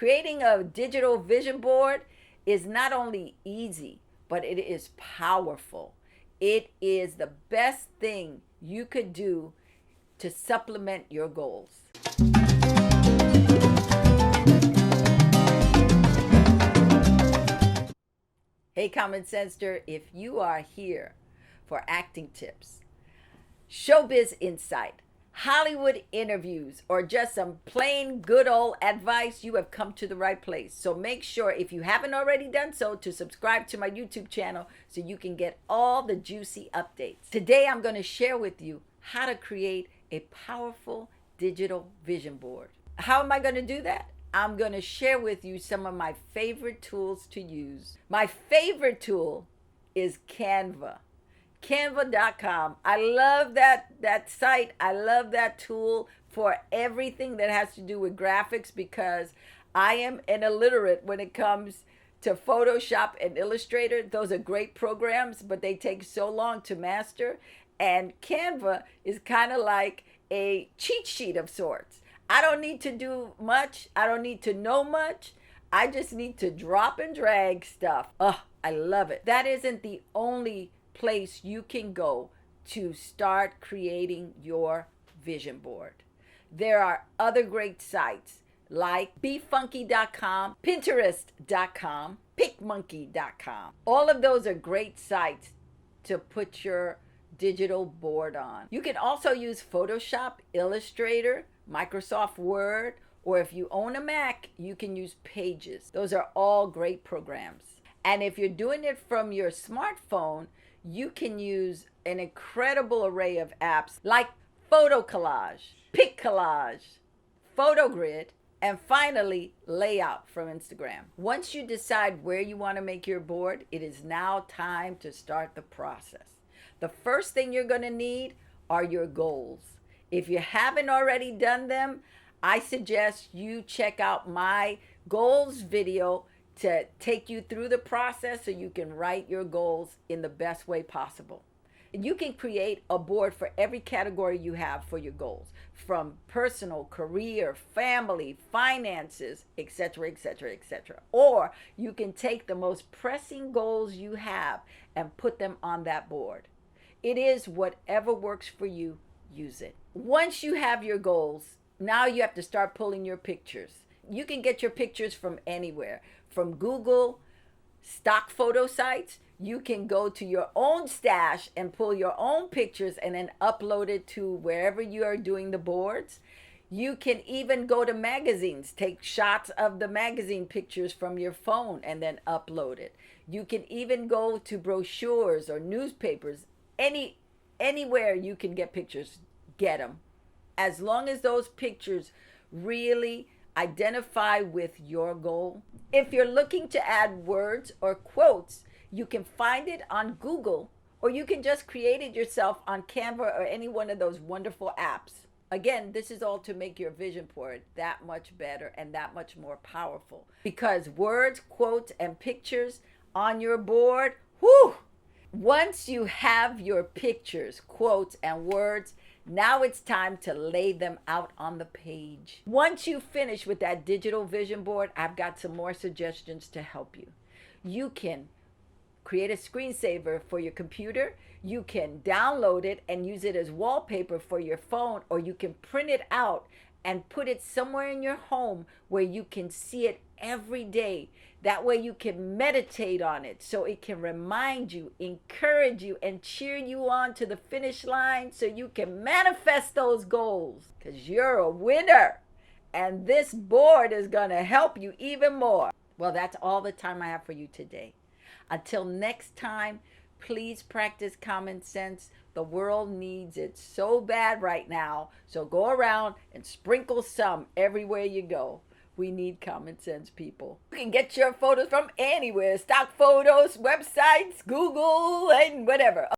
Creating a digital vision board is not only easy, but it is powerful. It is the best thing you could do to supplement your goals. Hey, Common Sensor, if you are here for acting tips, showbiz insight, Hollywood interviews, or just some plain good old advice, you have come to the right place. So make sure, if you haven't already done so, to subscribe to my YouTube channel so you can get all the juicy updates. Today I'm going to share with you how to create a powerful digital vision board. How am I going to do that? I'm going to share with you some of my favorite tools to use. My favorite tool is Canva. Canva.com. I love that site. I love that tool for everything that has to do with graphics, because I am an illiterate when it comes to Photoshop and Illustrator. Those are great programs, but they take so long to master. And Canva is kind of like a cheat sheet of sorts. I don't need to do much. I don't need to know much. I just need to drop and drag stuff. Oh, I love it. That isn't the only place you can go to start creating your vision board. There are other great sites like befunky.com, pinterest.com, picmonkey.com. All of those are great sites to put your digital board on. You can also use Photoshop, Illustrator, Microsoft Word, or if you own a Mac, you can use Pages. Those are all great programs. And if you're doing it from your smartphone, you can use an incredible array of apps like Photo Collage, Pic Collage, PhotoGrid, and finally, Layout from Instagram. Once you decide where you want to make your board, it is now time to start the process. The first thing you're going to need are your goals. If you haven't already done them, I suggest you check out my goals video to take you through the process so you can write your goals in the best way possible. You can create a board for every category you have for your goals, from personal, career, family, finances, etc., etc., etc. Or you can take the most pressing goals you have and put them on that board. It is whatever works for you, use it. Once you have your goals, now you have to start pulling your pictures. You can get your pictures from anywhere. From Google, stock photo sites, you can go to your own stash and pull your own pictures and then upload it to wherever you are doing the boards. You can even go to magazines, take shots of the magazine pictures from your phone and then upload it. You can even go to brochures or newspapers. Anywhere you can get pictures, get them. As long as those pictures really identify with your goal. If you're looking to add words or quotes, you can find it on Google, or you can just create it yourself on Canva or any one of those wonderful apps. Again, this is all to make your vision board that much better and that much more powerful, because words, quotes, and pictures on your board, whew! Once you have your pictures, quotes, and words, now it's time to lay them out on the page. Once you finish with that digital vision board, I've got some more suggestions to help you. You can create a screensaver for your computer. You can download it and use it as wallpaper for your phone, or you can print it out and put it somewhere in your home where you can see it every day. That way you can meditate on it so it can remind you, encourage you, and cheer you on to the finish line so you can manifest those goals, because you're a winner and this board is going to help you even more. Well, that's all the time I have for you today. Until next time, please practice common sense. The world needs it so bad right now. So go around and sprinkle some everywhere you go. We need common sense, people. You can get your photos from anywhere. Stock photos, websites, Google, and whatever.